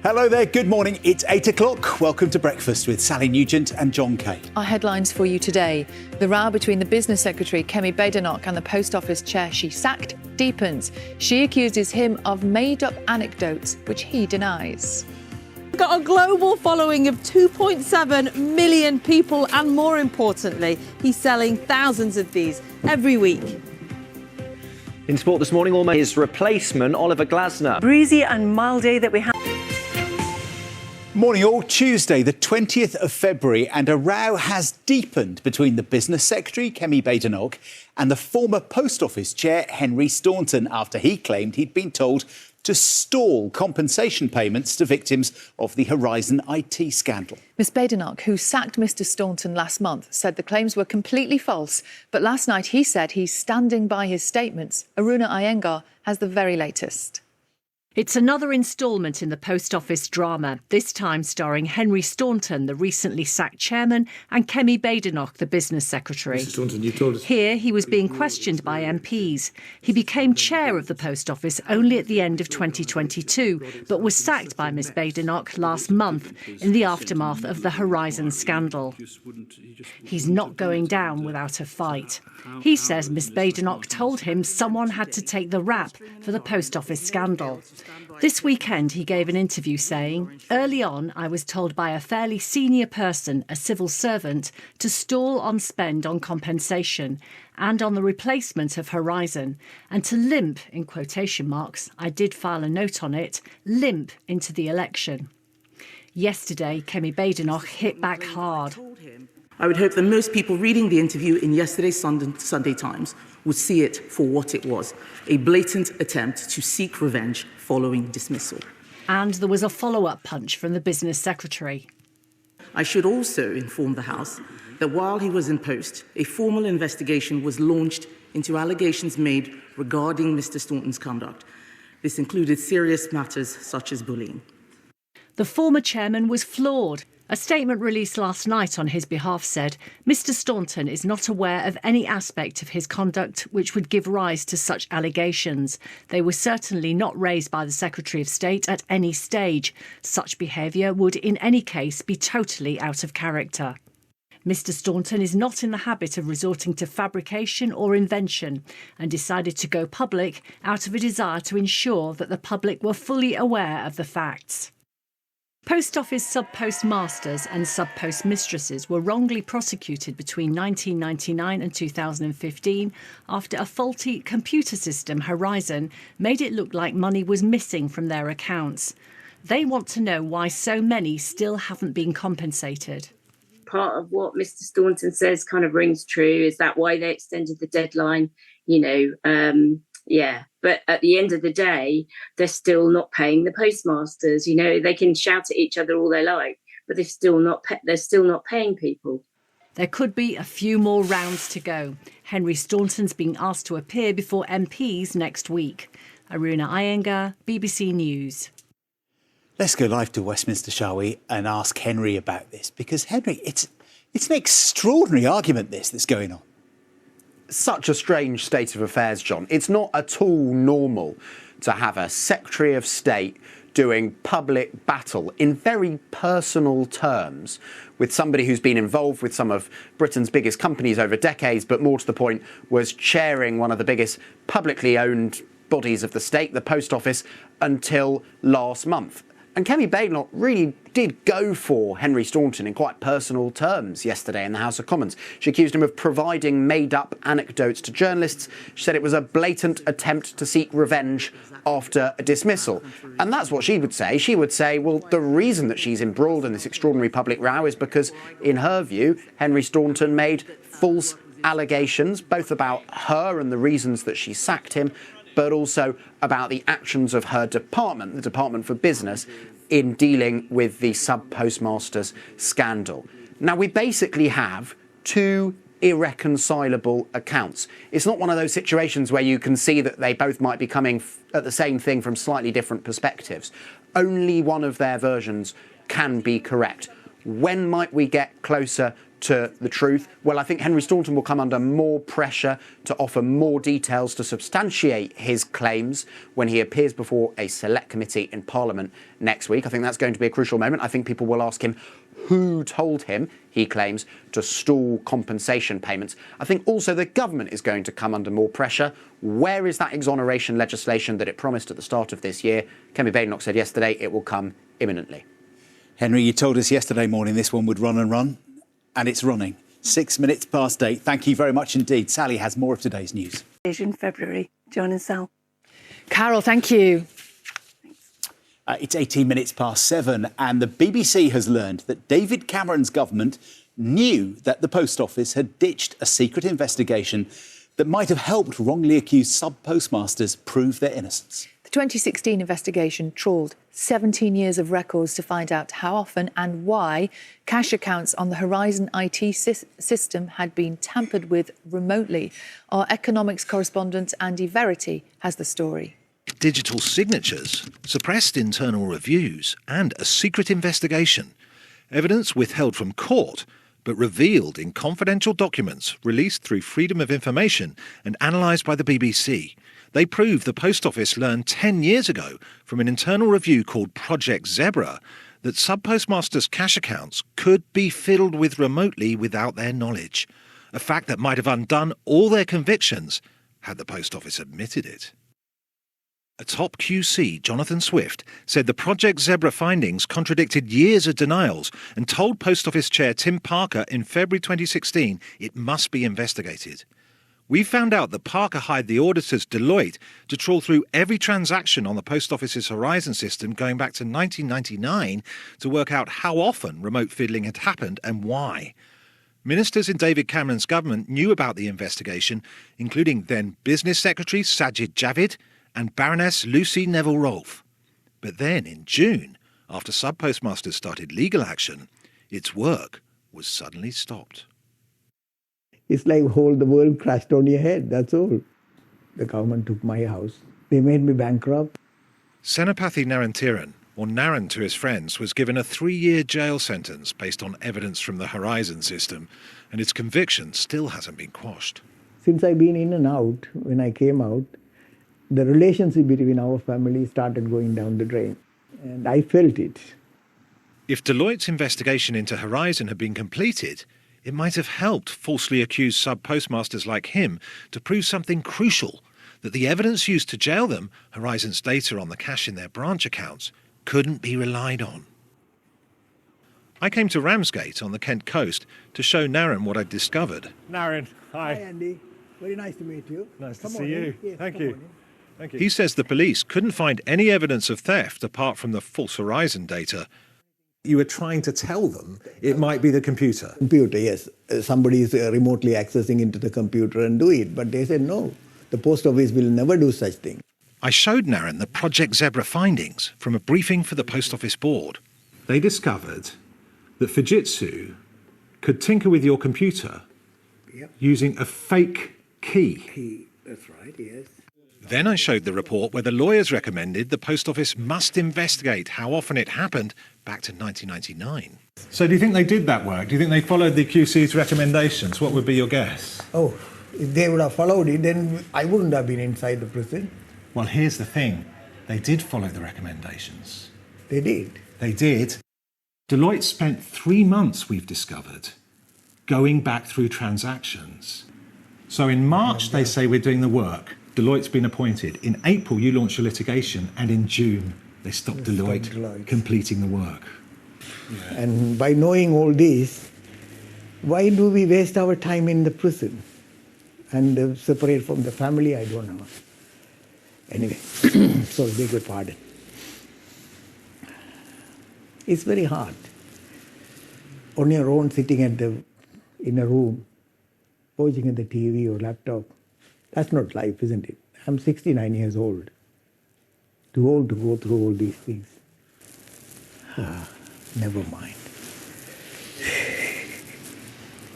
Hello there, good morning. It's 8 o'clock. Welcome to Breakfast with Sally Nugent and John Kay. Our headlines for you today. The row between the Business Secretary, Kemi Badenoch, and the Post Office chair she sacked deepens. She accuses him of made-up anecdotes, which he denies. Got a global following of 2.7 million people, and more importantly, he's selling thousands of these every week. In sport this morning, his replacement, Oliver Glasner. Breezy and mild day that we have. Morning all, Tuesday the 20th of February, and a row has deepened between the Business Secretary, Kemi Badenoch, and the former Post Office chair, Henry Staunton, after he claimed he'd been told to stall compensation payments to victims of the Horizon IT scandal. Ms Badenoch, who sacked Mr Staunton last month, said the claims were completely false. But last night he said he's standing by his statements. Aruna Iyengar has the very latest. It's another instalment in the Post Office drama, this time starring Henry Staunton, the recently sacked chairman, and Kemi Badenoch, the business secretary. Mr. Staunton, you told us. Here he was being questioned by MPs. He became chair of the Post Office only at the end of 2022, but was sacked by Ms Badenoch last month in the aftermath of the Horizon scandal. He's not going down without a fight. He says Ms Badenoch told him someone had to take the rap for the Post Office scandal. This weekend he gave an interview saying, "Early on I was told by a fairly senior person, a civil servant, to stall on spend on compensation and on the replacement of Horizon, and to limp, in quotation marks, I did file a note on it, limp into the election." Yesterday, Kemi Badenoch hit back hard. I would hope that most people reading the interview in yesterday's Sunday Times would see it for what it was, a blatant attempt to seek revenge following dismissal. And there was a follow-up punch from the business secretary. I should also inform the House that while he was in post, a formal investigation was launched into allegations made regarding Mr Staunton's conduct. This included serious matters such as bullying. The former chairman was flawed. A statement released last night on his behalf said, Mr Staunton is not aware of any aspect of his conduct which would give rise to such allegations. They were certainly not raised by the Secretary of State at any stage. Such behaviour would in any case be totally out of character. Mr Staunton is not in the habit of resorting to fabrication or invention and decided to go public out of a desire to ensure that the public were fully aware of the facts. Post Office sub-post masters and sub-post mistresses were wrongly prosecuted between 1999 and 2015 after a faulty computer system, Horizon, made it look like money was missing from their accounts. They want to know why so many still haven't been compensated. Part of what Mr Staunton says kind of rings true. Is that why they extended the deadline? But at the end of the day, they're still not paying the postmasters. They can shout at each other all they like, but they're still not paying people. There could be a few more rounds to go. Henry Staunton's being asked to appear before MPs next week. Aruna Iyengar, BBC News. Let's go live to Westminster, shall we, and ask Henry about this, because Henry, it's an extraordinary argument that's going on. Such a strange state of affairs, John. It's not at all normal to have a Secretary of State doing public battle in very personal terms with somebody who's been involved with some of Britain's biggest companies over decades, but more to the point, was chairing one of the biggest publicly owned bodies of the state, the Post Office, until last month. And Kemi Badenoch really did go for Henry Staunton in quite personal terms yesterday in the House of Commons. She accused him of providing made-up anecdotes to journalists. She said it was a blatant attempt to seek revenge after a dismissal. And that's what she would say. She would say, well, the reason that she's embroiled in this extraordinary public row is because, in her view, Henry Staunton made false allegations, both about her and the reasons that she sacked him, but also about the actions of her department, the Department for Business, in dealing with the sub-postmasters scandal. Now, we basically have two irreconcilable accounts. It's not one of those situations where you can see that they both might be coming at the same thing from slightly different perspectives. Only one of their versions can be correct. When might we get closer to the truth? Well, I think Henry Staunton will come under more pressure to offer more details to substantiate his claims when he appears before a select committee in Parliament next week. I think that's going to be a crucial moment. I think people will ask him who told him, he claims, to stall compensation payments. I think also the government is going to come under more pressure. Where is that exoneration legislation that it promised at the start of this year? Kemi Badenoch said yesterday it will come imminently. Henry, you told us yesterday morning this one would run and run, and it's running. 6 minutes past 8. Thank you very much indeed. Sally has more of today's news. In February, Jon and Sal. Carol, thank you. It's 18 minutes past 7, and the BBC has learned that David Cameron's government knew that the Post Office had ditched a secret investigation that might have helped wrongly accused sub-postmasters prove their innocence. The 2016 investigation trawled 17 years of records to find out how often and why cash accounts on the Horizon IT system had been tampered with remotely. Our economics correspondent Andy Verity has the story. Digital signatures, suppressed internal reviews and a secret investigation. Evidence withheld from court but revealed in confidential documents released through Freedom of Information and analysed by the BBC. They prove the Post Office learned 10 years ago from an internal review called Project Zebra that sub-postmasters' cash accounts could be fiddled with remotely without their knowledge, a fact that might have undone all their convictions had the Post Office admitted it. A top QC, Jonathan Swift, said the Project Zebra findings contradicted years of denials and told Post Office Chair Tim Parker in February 2016 it must be investigated. We found out that Parker hired the auditors Deloitte to trawl through every transaction on the Post Office's Horizon system going back to 1999 to work out how often remote fiddling had happened and why. Ministers in David Cameron's government knew about the investigation, including then Business Secretary Sajid Javid and Baroness Lucy Neville-Rolfe. But then, in June, after sub-postmasters started legal action, its work was suddenly stopped. It's like the world crashed on your head, that's all. The government took my house. They made me bankrupt. Senapathy Narantiran, or Naran to his friends, was given a 3-year jail sentence based on evidence from the Horizon system, and its conviction still hasn't been quashed. Since I've been in and out, when I came out, the relationship between our family started going down the drain, and I felt it. If Deloitte's investigation into Horizon had been completed, it might have helped falsely accused sub-postmasters like him to prove something crucial, that the evidence used to jail them, Horizon's data on the cash in their branch accounts, couldn't be relied on. I came to Ramsgate on the Kent coast to show Naran what I'd discovered. Naran, hi. Hi, Andy. Very nice to meet you. Nice to see you. Yes, Thank you. Thank you. He says the police couldn't find any evidence of theft apart from the false Horizon data. You were trying to tell them it might be the computer. Computer, yes. Somebody is remotely accessing into the computer and do it. But they said no. The post office will never do such thing. I showed Naran the Project Zebra findings from a briefing for the Post Office Board. They discovered that Fujitsu could tinker with your computer using a fake key. That's right, yes. Then I showed the report where the lawyers recommended the Post Office must investigate how often it happened back to 1999. So do you think they did that work? Do you think they followed the QC's recommendations? What would be your guess? Oh, if they would have followed it, then I wouldn't have been inside the prison. Well, here's the thing. They did follow the recommendations. They did? They did. Deloitte spent 3 months, we've discovered, going back through transactions. So in March, they say we're doing the work. Deloitte's been appointed. In April, you launched your litigation, and in June, they stopped Deloitte completing the work. Yeah. And by knowing all this, why do we waste our time in the prison and separate from the family? I don't know. Anyway, sorry, beg your pardon. It's very hard. On your own, sitting in a room, watching at the TV or laptop. That's not life, isn't it? I'm 69 years old. Too old to go through all these things. Never mind.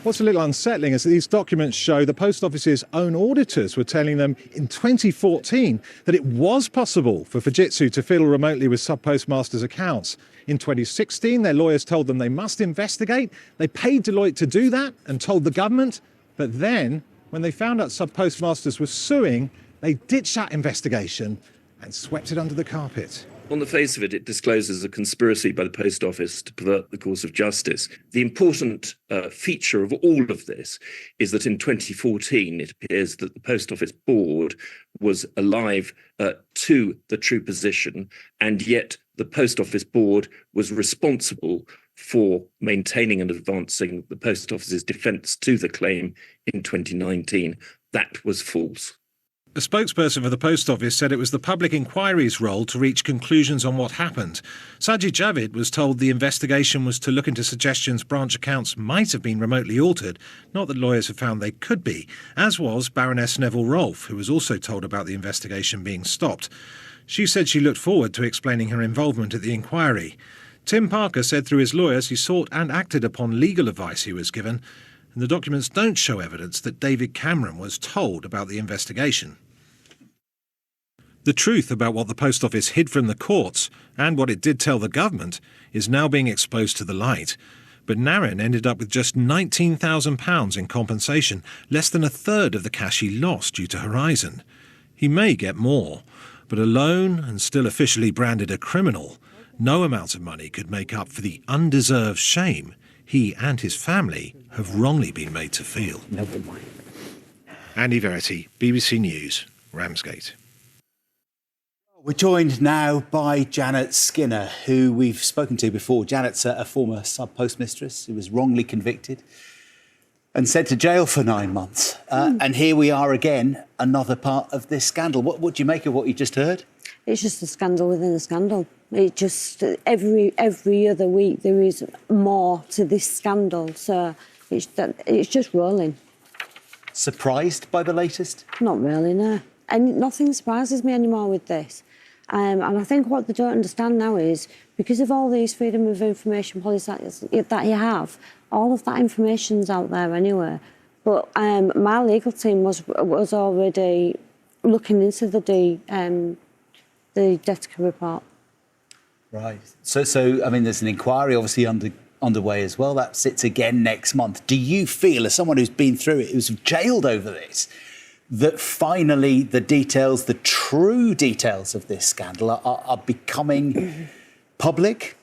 What's a little unsettling is that these documents show the Post Office's own auditors were telling them in 2014 that it was possible for Fujitsu to fiddle remotely with sub-postmasters' accounts. In 2016, their lawyers told them they must investigate. They paid Deloitte to do that and told the government. But then, when they found out sub-postmasters were suing, they ditched that investigation and swept it under the carpet. On the face of it, it discloses a conspiracy by the Post Office to pervert the course of justice. The important feature of all of this is that in 2014, it appears that the Post Office board was alive to the true position, and yet the Post Office board was responsible for maintaining and advancing the Post Office's defence to the claim in 2019. That was false. A spokesperson for the Post Office said it was the public inquiry's role to reach conclusions on what happened. Sajid Javid was told the investigation was to look into suggestions branch accounts might have been remotely altered, not that lawyers have found they could be, as was Baroness Neville Rolfe, who was also told about the investigation being stopped. She said she looked forward to explaining her involvement at the inquiry. Tim Parker said through his lawyers he sought and acted upon legal advice he was given, and the documents don't show evidence that David Cameron was told about the investigation. The truth about what the Post Office hid from the courts and what it did tell the government is now being exposed to the light. But Naryn ended up with just £19,000 in compensation, less than a third of the cash he lost due to Horizon. He may get more, but alone and still officially branded a criminal, no amount of money could make up for the undeserved shame he and his family have wrongly been made to feel. Never mind. Andy Verity, BBC News, Ramsgate. We're joined now by Janet Skinner, who we've spoken to before. Janet's a former sub-postmistress who was wrongly convicted and sent to jail for 9 months. And here we are again, another part of this scandal. What do you make of what you just heard? It's just a scandal within a scandal. It just, every other week there is more to this scandal. So it's just rolling. Surprised by the latest? Not really, no. And nothing surprises me anymore with this. And I think what they don't understand now is, because of all these freedom of information policies that you have, all of that information's out there anyway. But my legal team was already looking into the Detica report. Right. So I mean, there's an inquiry obviously underway as well. That sits again next month. Do you feel, as someone who's been through it, who's jailed over this, that finally the details, the true details of this scandal are becoming public?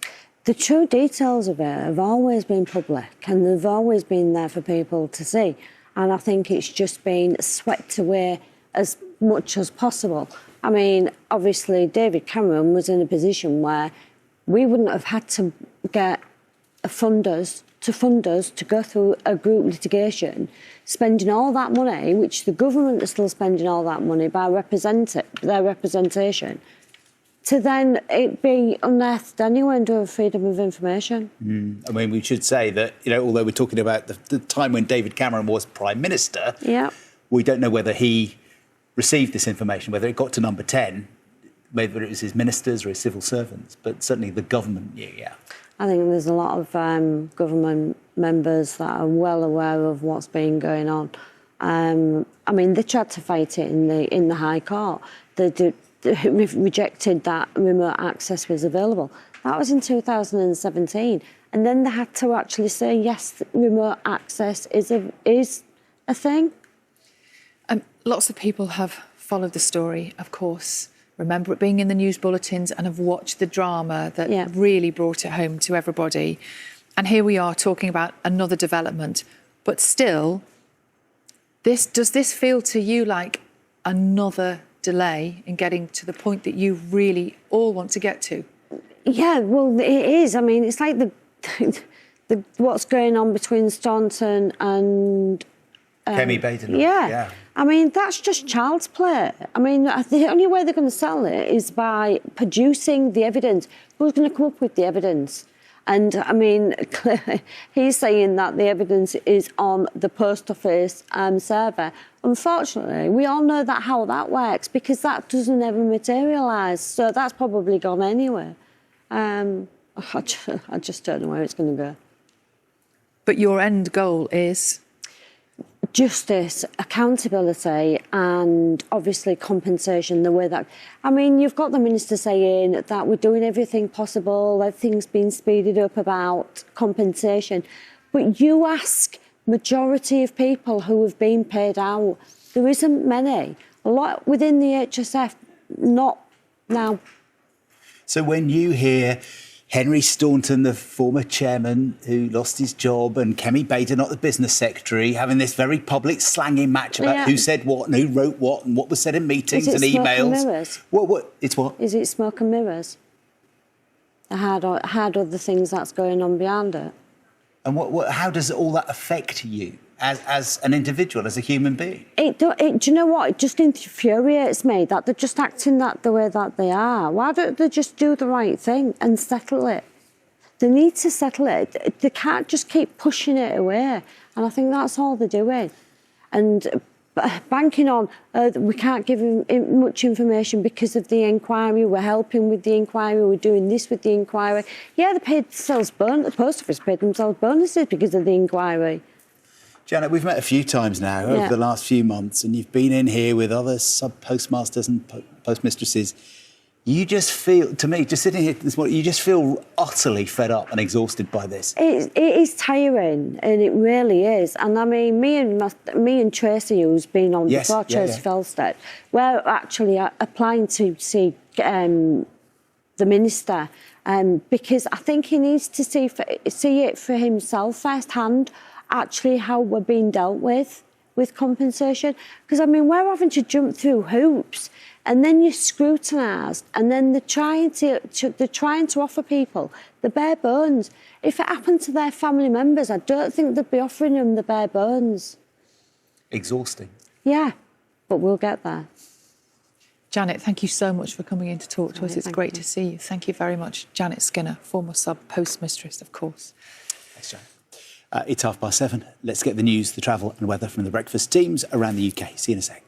The true details of it have always been public and they've always been there for people to see. And I think it's just been swept away as much as possible. I mean, obviously, David Cameron was in a position where we wouldn't have had to get funders to go through a group litigation, spending all that money, which the government is still spending all that money by their representation, to then it be unearthed anyway under freedom of information. I mean, we should say that, although we're talking about the time when David Cameron was Prime Minister, we don't know whether he received this information, whether it got to number 10, whether it was his ministers or his civil servants, but certainly the government knew, I think there's a lot of government members that are well aware of what's been going on. I mean, they tried to fight it in the High Court. They rejected that remote access was available. That was in 2017. And then they had to actually say, yes, remote access is a thing. Lots of people have followed the story, of course, remember it being in the news bulletins and have watched the drama that really brought it home to everybody. And here we are talking about another development. But still, does this feel to you like another delay in getting to the point that you really all want to get to? Yeah, well, it is. I mean, it's like the what's going on between Staunton and Kemi Badenoch. Yeah. I mean, that's just child's play. I mean, the only way they're going to sell it is by producing the evidence. Who's going to come up with the evidence? And, I mean, he's saying that the evidence is on the Post Office server. Unfortunately, we all know how that works because that doesn't ever materialise. So that's probably gone anyway. I just don't know where it's going to go. But your end goal is? Justice, accountability, and obviously compensation. The way that, I mean, you've got the minister saying that we're doing everything possible, everything's been speeded up about compensation, but you ask majority of people who have been paid out, there isn't many. A lot within the HSF, not now. So when you hear Henry Staunton, the former chairman who lost his job, and Kemi Badenoch, the business secretary, having this very public slanging match about who said what and who wrote what and what was said in meetings and emails. And mirrors? What? It's what? Is it smoke and mirrors? I had other things that's going on behind it. And how does all that affect you as an individual, as a human being? Do you know what? It just infuriates me that they're just acting the way that they are. Why don't they just do the right thing and settle it? They need to settle it. They can't just keep pushing it away. And I think that's all they're doing. And banking on, we can't give him much information because of the inquiry, we're helping with the inquiry, we're doing this with the inquiry. Yeah, the post office paid themselves bonuses because of the inquiry. Janet, we've met a few times now over the last few months, and you've been in here with other sub-postmasters and postmistresses. You just feel, to me, just sitting here this morning, you just feel utterly fed up and exhausted by this. It is tiring, and it really is. And I mean, me and Tracy, who's been on before, Tracy Felstead, we're actually applying to see the minister because I think he needs to see it for himself firsthand, actually how we're being dealt with compensation. Because, I mean, we're having to jump through hoops and then you're scrutinised and then they're trying to offer people the bare bones. If it happened to their family members, I don't think they'd be offering them the bare bones. Exhausting. Yeah, but we'll get there. Janet, thank you so much for coming in to talk to us. It's great to see you. Thank you very much. Janet Skinner, former sub-postmistress, of course. Thanks, Janet. It's 7:30. Let's get the news, the travel and weather from the breakfast teams around the UK. See you in a sec.